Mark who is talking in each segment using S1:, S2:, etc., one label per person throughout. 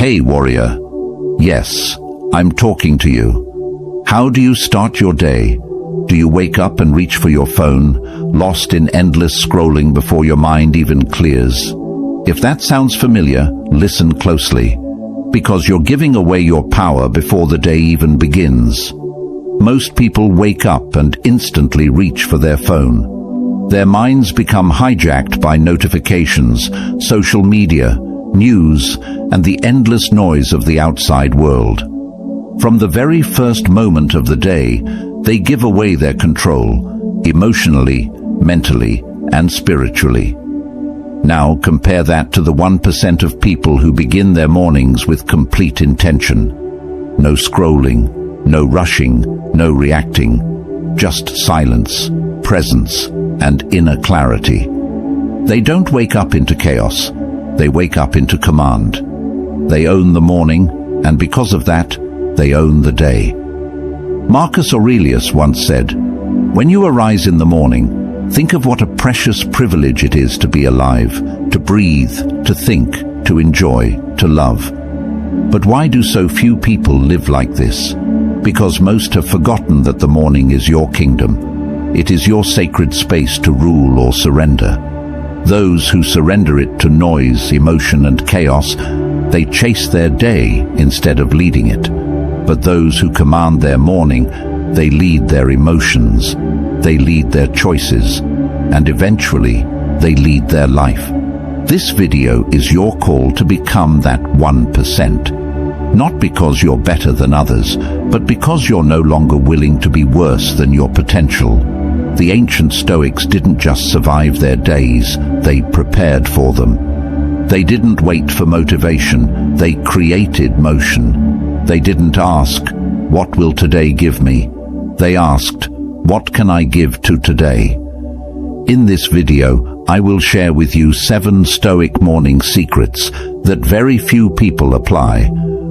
S1: Hey warrior, yes, I'm talking to you. How do you start your day? Do you wake up and reach for your phone, lost in endless scrolling before your mind even clears? If that sounds familiar, listen closely, because you're giving away your power before the day even begins. Most people wake up and instantly reach for their phone. Their minds become hijacked by notifications, social media, news, and the endless noise of the outside world. From the very first moment of the day, they give away their control, emotionally, mentally, and spiritually. Now compare that to the 1% of people who begin their mornings with complete intention. No scrolling, no rushing, no reacting, just silence, presence, and inner clarity. They don't wake up into chaos. They wake up into command. They own the morning, and because of that, they own the day. Marcus Aurelius once said, "When you arise in the morning, think of what a precious privilege it is to be alive, to breathe, to think, to enjoy, to love." But why do so few people live like this? Because most have forgotten that the morning is your kingdom. It is your sacred space to rule or surrender. Those who surrender it to noise, emotion, and chaos, they chase their day instead of leading it. But those who command their morning, they lead their emotions, they lead their choices, and eventually they lead their life. This video is your call to become that 1%. Not because you're better than others, but because you're no longer willing to be worse than your potential. The ancient Stoics didn't just survive their days, they prepared for them. They didn't wait for motivation, they created motion. They didn't ask, "What will today give me?" They asked, "What can I give to today?" In this video, I will share with you 7 Stoic morning secrets that very few people apply,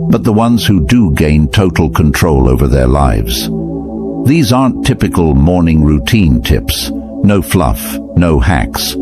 S1: but the ones who do gain total control over their lives. These aren't typical morning routine tips, no fluff, no hacks.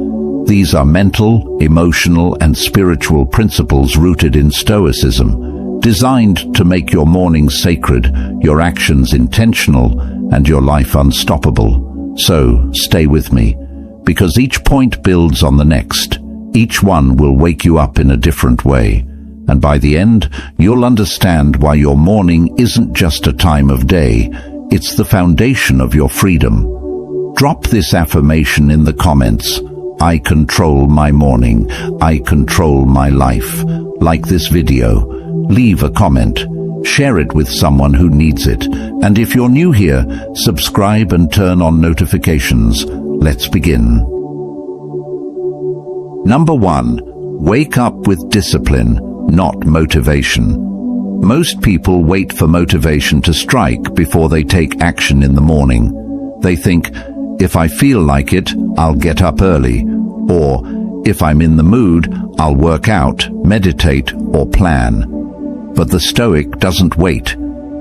S1: These are mental, emotional, and spiritual principles rooted in Stoicism, designed to make your mornings sacred, your actions intentional, and your life unstoppable. So, stay with me, because each point builds on the next. Each one will wake you up in a different way, and by the end, you'll understand why your morning isn't just a time of day, it's the foundation of your freedom. Drop this affirmation in the comments. I control my morning. I control my life. Like this video. Leave a comment. Share it with someone who needs it. And if you're new here, subscribe and turn on notifications. Let's begin. Number 1. Wake up with discipline, not motivation. Most people wait for motivation to strike before they take action in the morning. They think, if I feel like it, I'll get up early. Or, if I'm in the mood, I'll work out, meditate, or plan. But the Stoic doesn't wait.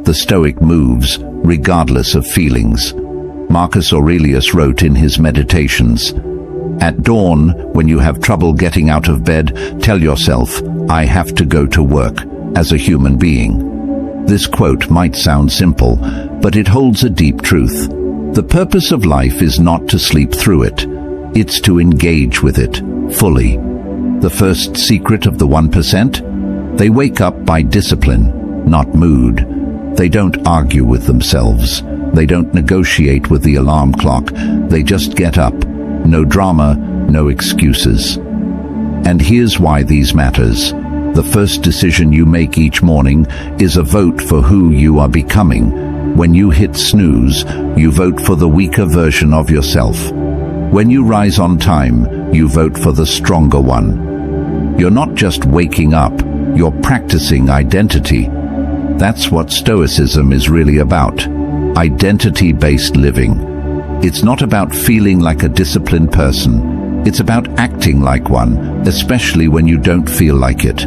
S1: The Stoic moves, regardless of feelings. Marcus Aurelius wrote in his Meditations, "At dawn, when you have trouble getting out of bed, tell yourself, I have to go to work, as a human being." This quote might sound simple, but it holds a deep truth. The purpose of life is not to sleep through it. It's to engage with it, fully. The first secret of the 1%? They wake up by discipline, not mood. They don't argue with themselves. They don't negotiate with the alarm clock. They just get up. No drama, no excuses. And here's why these matters. The first decision you make each morning is a vote for who you are becoming. When you hit snooze, you vote for the weaker version of yourself. When you rise on time, you vote for the stronger one. You're not just waking up, you're practicing identity. That's what Stoicism is really about. Identity-based living. It's not about feeling like a disciplined person. It's about acting like one, especially when you don't feel like it.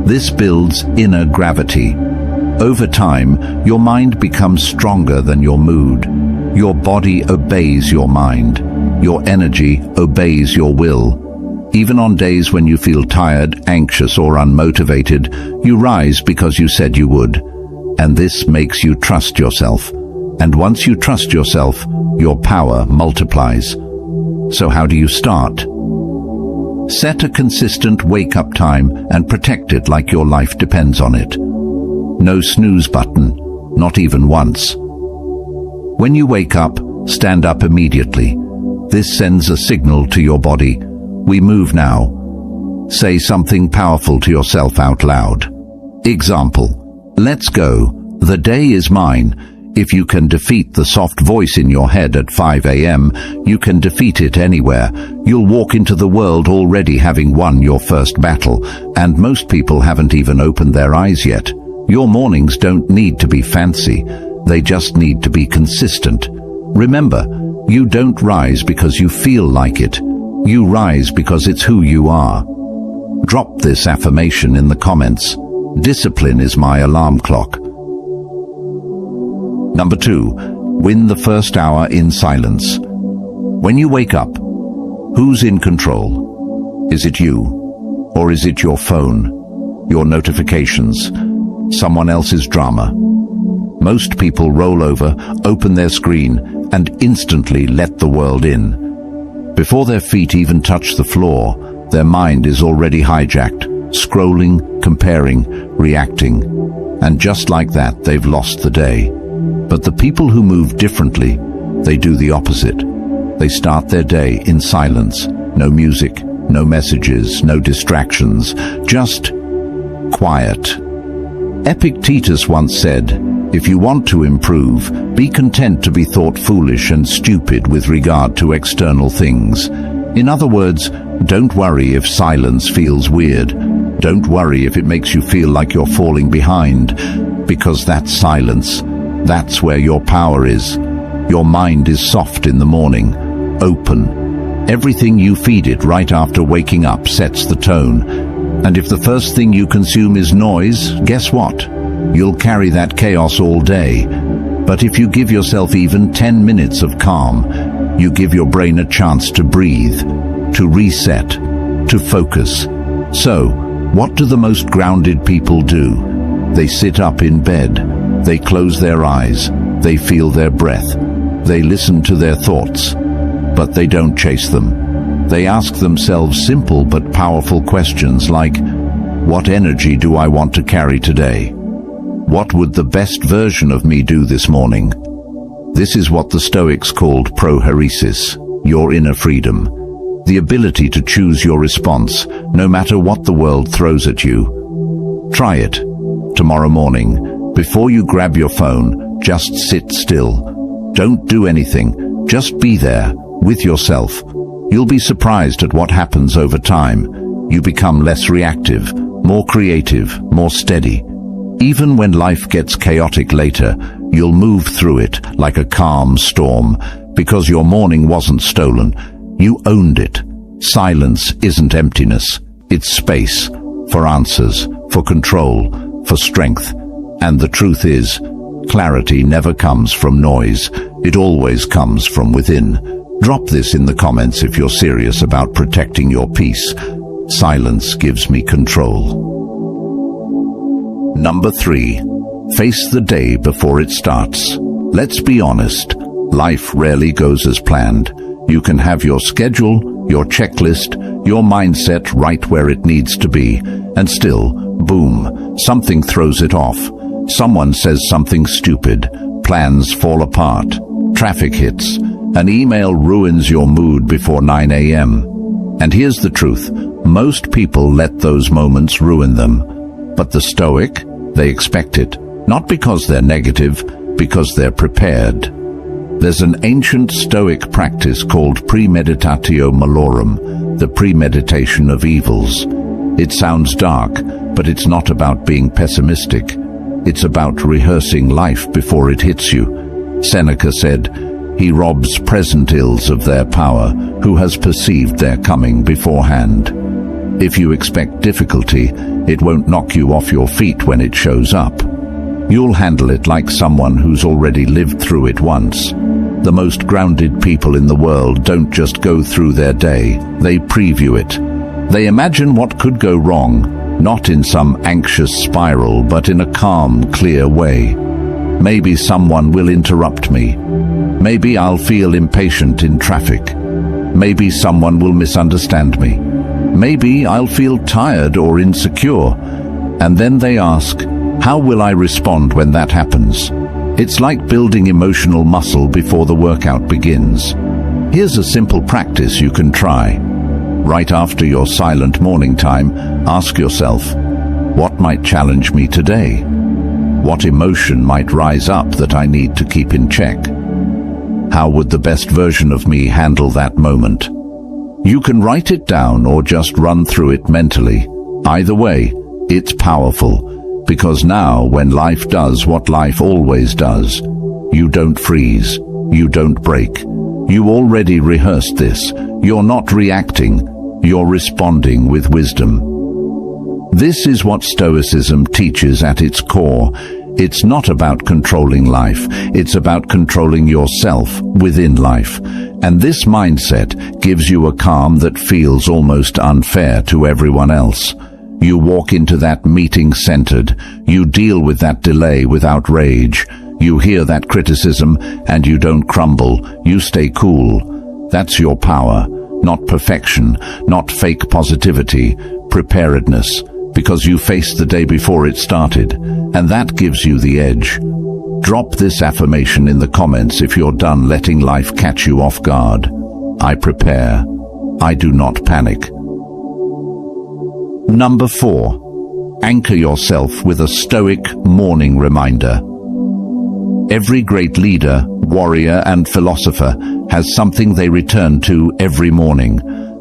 S1: This builds inner gravity. Over time, your mind becomes stronger than your mood. Your body obeys your mind. Your energy obeys your will. Even on days when you feel tired, anxious, or unmotivated, you rise because you said you would. And this makes you trust yourself. And once you trust yourself, your power multiplies. So how do you start? Set a consistent wake-up time and protect it like your life depends on it. No snooze button, not even once. When you wake up, stand up immediately. This sends a signal to your body. We move now. Say something powerful to yourself out loud. Example: let's go. The day is mine. If you can defeat the soft voice in your head at 5 a.m., you can defeat it anywhere. You'll walk into the world already having won your first battle, and most people haven't even opened their eyes yet. Your mornings don't need to be fancy. They just need to be consistent. Remember, you don't rise because you feel like it. You rise because it's who you are. Drop this affirmation in the comments. Discipline is my alarm clock. Number 2, win the first hour in silence. When you wake up, who's in control? Is it you? Or is it your phone, your notifications, someone else's drama? Most people roll over, open their screen, and instantly let the world in. Before their feet even touch the floor, their mind is already hijacked, scrolling, comparing, reacting. And just like that, they've lost the day. But the people who move differently, they do the opposite. They start their day in silence. No music, no messages, no distractions, just quiet. Epictetus once said, "If you want to improve, be content to be thought foolish and stupid with regard to external things." In other words, don't worry if silence feels weird. Don't worry if it makes you feel like you're falling behind, because that's silence. That's where your power is. Your mind is soft in the morning, open. Everything you feed it right after waking up sets the tone. And if the first thing you consume is noise, guess what? You'll carry that chaos all day. But if you give yourself even 10 minutes of calm, you give your brain a chance to breathe, to reset, to focus. So, what do the most grounded people do? They sit up in bed. They close their eyes, they feel their breath, they listen to their thoughts, but they don't chase them. They ask themselves simple but powerful questions like, what energy do I want to carry today? What would the best version of me do this morning? This is what the Stoics called prohairesis, your inner freedom, the ability to choose your response, no matter what the world throws at you. Try it tomorrow morning. Before you grab your phone, just sit still. Don't do anything. Just be there, with yourself. You'll be surprised at what happens over time. You become less reactive, more creative, more steady. Even when life gets chaotic later, you'll move through it like a calm storm, because your morning wasn't stolen. You owned it. Silence isn't emptiness. It's space, for answers, for control, for strength. And the truth is, clarity never comes from noise. It always comes from within. Drop this in the comments if you're serious about protecting your peace. Silence gives me control. Number 3, face the day before it starts. Let's be honest, life rarely goes as planned. You can have your schedule, your checklist, your mindset right where it needs to be, and still, boom, something throws it off. Someone says something stupid, plans fall apart, traffic hits, an email ruins your mood before 9 a.m. And here's the truth, most people let those moments ruin them. But the Stoic, they expect it, not because they're negative, because they're prepared. There's an ancient Stoic practice called premeditatio malorum, the premeditation of evils. It sounds dark, but it's not about being pessimistic. It's about rehearsing life before it hits you. Seneca said, "He robs present ills of their power, who has perceived their coming beforehand." If you expect difficulty, it won't knock you off your feet when it shows up. You'll handle it like someone who's already lived through it once. The most grounded people in the world don't just go through their day, they preview it. They imagine what could go wrong, not in some anxious spiral, but in a calm, clear way. Maybe someone will interrupt me. Maybe I'll feel impatient in traffic. Maybe someone will misunderstand me. Maybe I'll feel tired or insecure. And then they ask, how will I respond when that happens? It's like building emotional muscle before the workout begins. Here's a simple practice you can try. Right after your silent morning time, ask yourself, what might challenge me today? What emotion might rise up that I need to keep in check? How would the best version of me handle that moment? You can write it down or just run through it mentally. Either way, it's powerful, because now when life does what life always does, you don't freeze, you don't break. You already rehearsed this. You're not reacting, you're responding with wisdom. This is what Stoicism teaches at its core. It's not about controlling life, it's about controlling yourself within life. And this mindset gives you a calm that feels almost unfair to everyone else. You walk into that meeting centered, you deal with that delay without rage, you hear that criticism and you don't crumble, you stay cool. That's your power, not perfection, not fake positivity, preparedness. Because you faced the day before it started, and that gives you the edge. Drop this affirmation in the comments if you're done letting life catch you off guard. I prepare. I do not panic. Number 4. Anchor yourself with a Stoic morning reminder. Every great leader, warrior, and philosopher has something they return to every morning.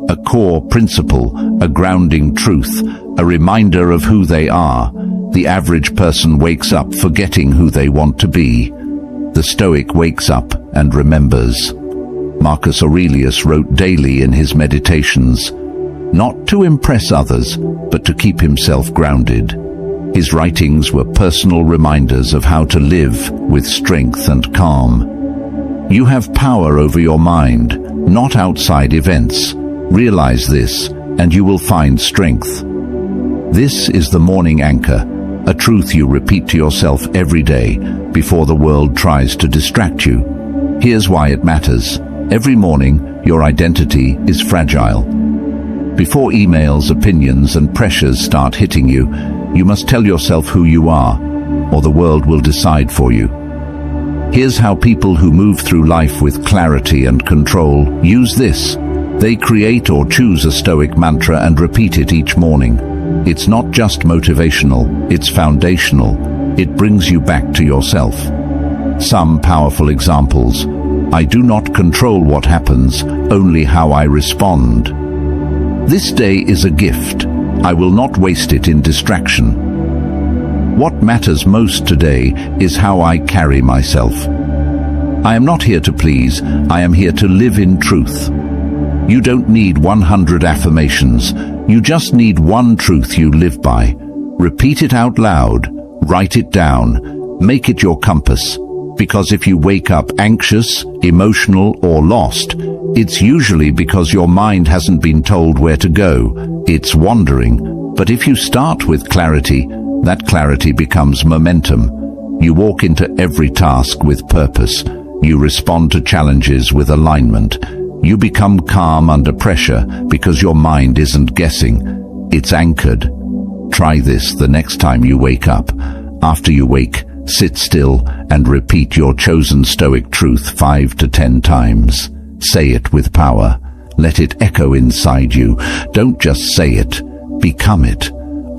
S1: A core principle, a grounding truth, a reminder of who they are. The average person wakes up forgetting who they want to be. The Stoic wakes up and remembers. Marcus Aurelius wrote daily in his meditations, not to impress others, but to keep himself grounded. His writings were personal reminders of how to live with strength and calm. You have power over your mind, not outside events. Realize this, and you will find strength. This is the morning anchor, a truth you repeat to yourself every day before the world tries to distract you. Here's why it matters. Every morning, your identity is fragile. Before emails, opinions, and pressures start hitting you, you must tell yourself who you are, or the world will decide for you. Here's how people who move through life with clarity and control use this. They create or choose a Stoic mantra and repeat it each morning. It's not just motivational, it's foundational. It brings you back to yourself. Some powerful examples. I do not control what happens, only how I respond. This day is a gift. I will not waste it in distraction. What matters most today is how I carry myself. I am not here to please, I am here to live in truth. You don't need 100 affirmations, you just need one truth you live by. Repeat it out loud, write it down, make it your compass. Because if you wake up anxious, emotional, or lost, it's usually because your mind hasn't been told where to go. It's wandering. But if you start with clarity, that clarity becomes momentum. You walk into every task with purpose. You respond to challenges with alignment. You become calm under pressure because your mind isn't guessing. It's anchored. Try this the next time you wake up. After you wake, sit still and repeat your chosen Stoic truth 5 to 10 times. Say it with power. Let it echo inside you. Don't just say it, become it.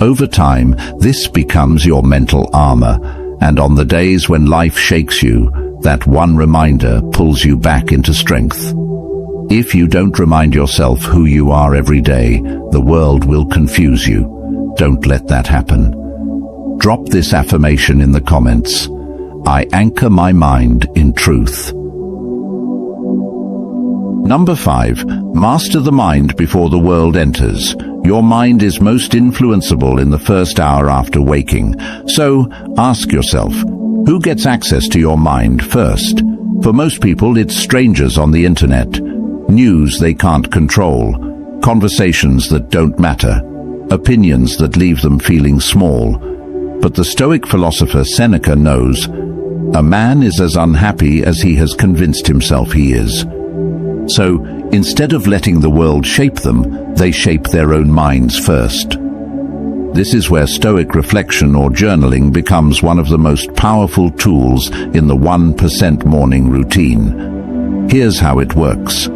S1: Over time, this becomes your mental armor, and on the days when life shakes you, that one reminder pulls you back into strength. If you don't remind yourself who you are every day, the world will confuse you. Don't let that happen. Drop this affirmation in the comments. I anchor my mind in truth. Number 5. Master the mind before the world enters. Your mind is most influenceable in the first hour after waking. So, ask yourself, who gets access to your mind first? For most people, it's strangers on the internet. News they can't control. conversations that don't matter, opinions that leave them feeling small. But the Stoic philosopher Seneca knows a man is as unhappy as he has convinced himself he is. So, instead of letting the world shape them, they shape their own minds first. This is where Stoic reflection or journaling becomes one of the most powerful tools in the 1% morning routine. Here's how it works.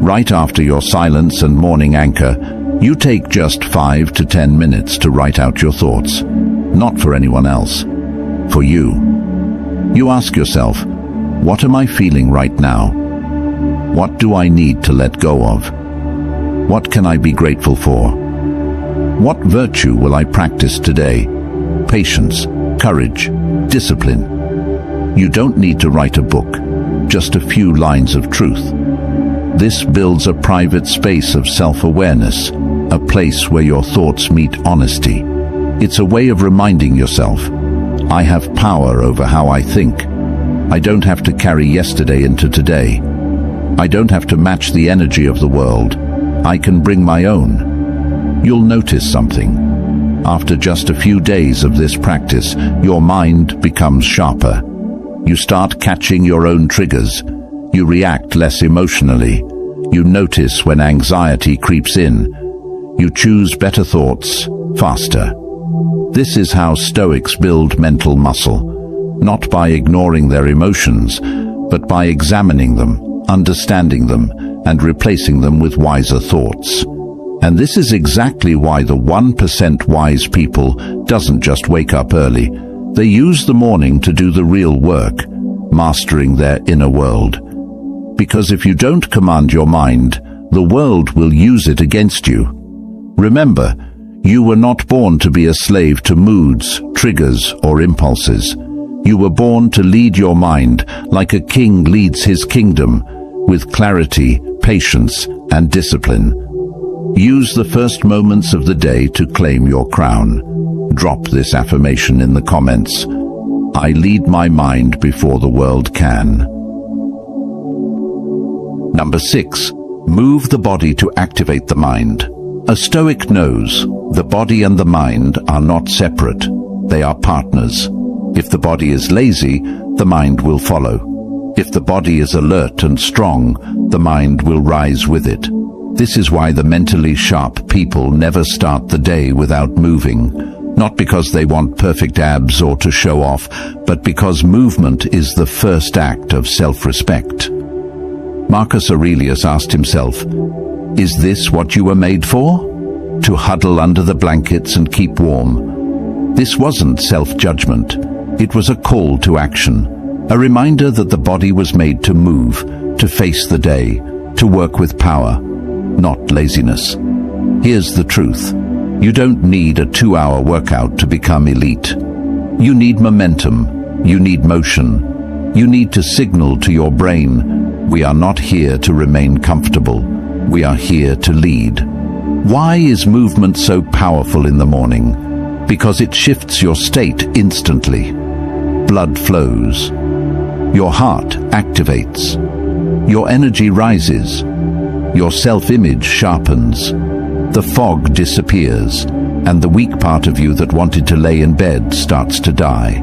S1: Right after your silence and morning anchor, you take just 5 to 10 minutes to write out your thoughts. Not for anyone else, for you. You ask yourself, what am I feeling right now? What do I need to let go of? What can I be grateful for? What virtue will I practice today? Patience, courage, discipline. You don't need to write a book, just a few lines of truth. This builds a private space of self-awareness, a place where your thoughts meet honesty. It's a way of reminding yourself, I have power over how I think. I don't have to carry yesterday into today. I don't have to match the energy of the world. I can bring my own. You'll notice something. After just a few days of this practice, your mind becomes sharper. You start catching your own triggers. You react less emotionally. You notice when anxiety creeps in. You choose better thoughts faster. This is how Stoics build mental muscle, not by ignoring their emotions, but by examining them, understanding them, and replacing them with wiser thoughts. And this is exactly why the 1% wise people doesn't just wake up early. They use the morning to do the real work, mastering their inner world. Because if you don't command your mind, the world will use it against you. Remember, you were not born to be a slave to moods, triggers, or impulses. You were born to lead your mind like a king leads his kingdom, with clarity, patience, and discipline. Use the first moments of the day to claim your crown. Drop this affirmation in the comments. I lead my mind before the world can. Number 6. Move the body to activate the mind. A Stoic knows the body and the mind are not separate. They are partners. If the body is lazy, the mind will follow. If the body is alert and strong, the mind will rise with it. This is why the mentally sharp people never start the day without moving. Not because they want perfect abs or to show off, but because movement is the first act of self-respect. Marcus Aurelius asked himself, is this what you were made for? To huddle under the blankets and keep warm. This wasn't self-judgment. It was a call to action, a reminder that the body was made to move, to face the day, to work with power, not laziness. Here's the truth. You don't need a 2-hour workout to become elite. You need momentum. You need motion. You need to signal to your brain, we are not here to remain comfortable. We are here to lead. Why is movement so powerful in the morning? Because it shifts your state instantly. Blood flows. Your heart activates. Your energy rises. Your self-image sharpens. The fog disappears, and the weak part of you that wanted to lay in bed starts to die.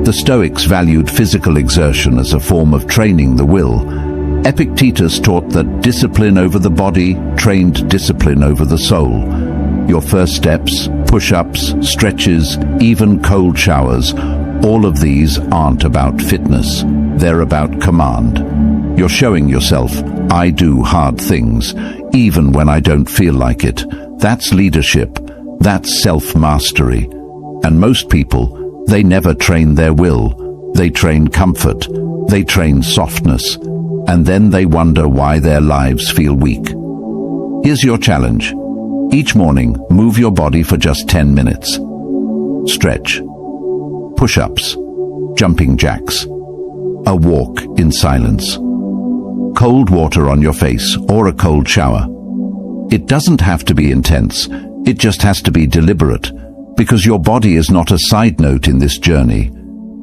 S1: The Stoics valued physical exertion as a form of training the will. Epictetus taught that discipline over the body trained discipline over the soul. Your first steps, push-ups, stretches, even cold showers, all of these aren't about fitness. They're about command. You're showing yourself, I do hard things, even when I don't feel like it. That's leadership. That's self-mastery. And most people, they never train their will. They train comfort. They train softness. And then they wonder why their lives feel weak. Here's your challenge. Each morning, move your body for just 10 minutes. Stretch. Push-ups. Jumping jacks. A walk in silence. Cold water on your face or a cold shower. It doesn't have to be intense. It just has to be deliberate, because your body is not a side note in this journey.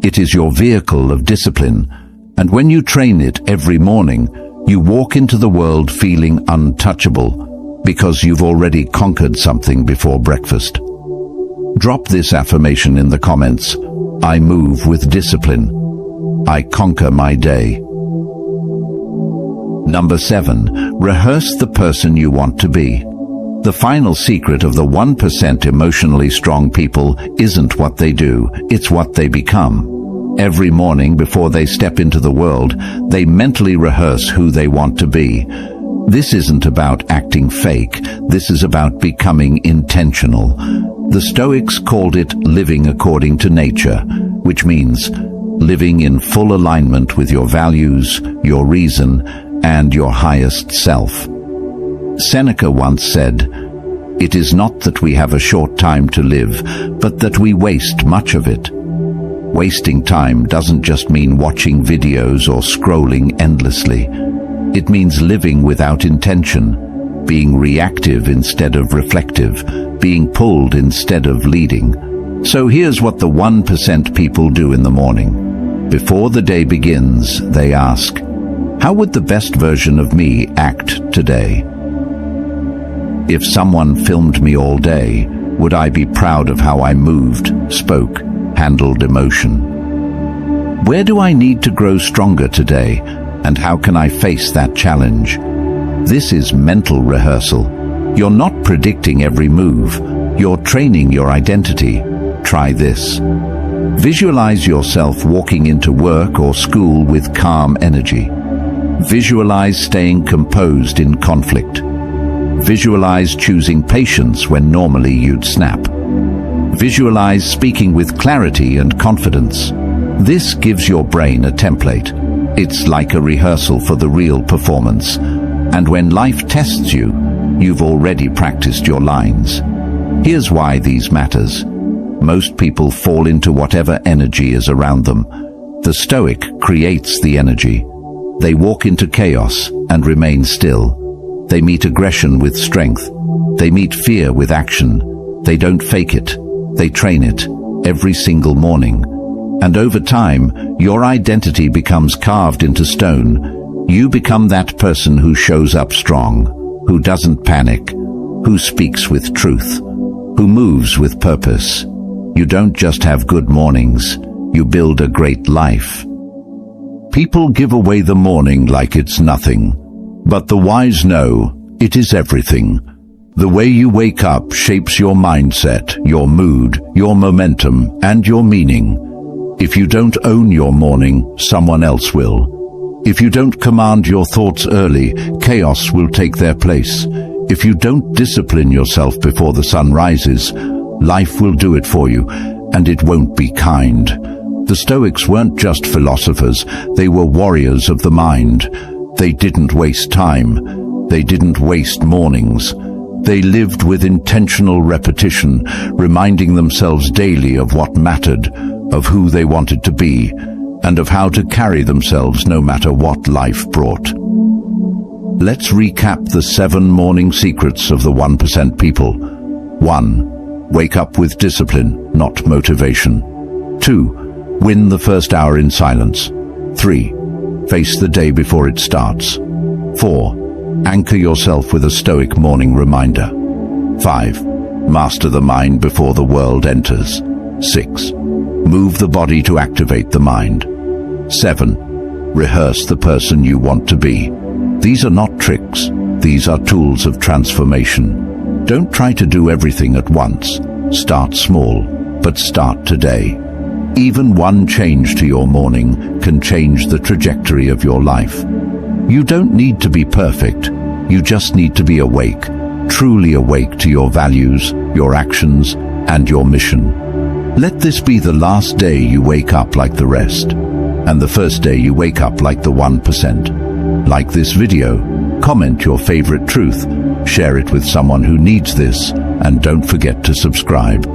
S1: It is your vehicle of discipline. And when you train it every morning, you walk into the world feeling untouchable, Because you've already conquered something before breakfast. Drop this affirmation in the comments. I move with discipline. I conquer my day. Number 7. Rehearse the person you want to be. The final secret of the 1% emotionally strong people isn't what they do, it's what they become. Every morning before they step into the world, they mentally rehearse who they want to be. This isn't about acting fake, this is about becoming intentional. The Stoics called it living according to nature, which means living in full alignment with your values, your reason, and your highest self. Seneca once said, "It is not that we have a short time to live, but that we waste much of it." Wasting time doesn't just mean watching videos or scrolling endlessly. It means living without intention, being reactive instead of reflective, being pulled instead of leading. So here's what the 1% people do in the morning. Before the day begins, they ask, how would the best version of me act today? If someone filmed me all day, would I be proud of how I moved, spoke, handled emotion? Where do I need to grow stronger today, and how can I face that challenge? This is mental rehearsal. You're not predicting every move, you're training your identity. Try this. Visualize yourself walking into work or school with calm energy. Visualize staying composed in conflict. Visualize choosing patience when normally you'd snap. Visualize speaking with clarity and confidence. This gives your brain a template. It's like a rehearsal for the real performance. And when life tests you, you've already practiced your lines. Here's why these matters. Most people fall into whatever energy is around them. The Stoic creates the energy. They walk into chaos and remain still. They meet aggression with strength. They meet fear with action. They don't fake it. They train it every single morning. And over time, your identity becomes carved into stone. You become that person who shows up strong, who doesn't panic, who speaks with truth, who moves with purpose. You don't just have good mornings, you build a great life. People give away the morning like it's nothing, but the wise know it is everything. The way you wake up shapes your mindset, your mood, your momentum, and your meaning. If you don't own your morning, someone else will. If you don't command your thoughts early, chaos will take their place. If you don't discipline yourself before the sun rises, life will do it for you, and it won't be kind. The Stoics weren't just philosophers, they were warriors of the mind. They didn't waste time. They didn't waste mornings. They lived with intentional repetition, reminding themselves daily of what mattered, of who they wanted to be, and of how to carry themselves no matter what life brought. Let's recap the 7 morning secrets of the 1% people. 1. Wake up with discipline, not motivation. 2. Win the first hour in silence. 3. Face the day before it starts. 4. Anchor yourself with a Stoic morning reminder. 5. Master the mind before the world enters. 6. Move the body to activate the mind. 7. Rehearse the person you want to be. These are not tricks. These are tools of transformation. Don't try to do everything at once. Start small, but start today. Even one change to your morning can change the trajectory of your life. You don't need to be perfect. You just need to be awake, truly awake to your values, your actions, and your mission. Let this be the last day you wake up like the rest, and the first day you wake up like the 1%. Like this video, comment your favorite truth, share it with someone who needs this, and don't forget to subscribe.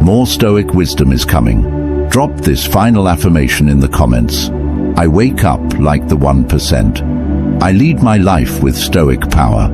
S1: More Stoic wisdom is coming. Drop this final affirmation in the comments. I wake up like the 1%. I lead my life with Stoic power.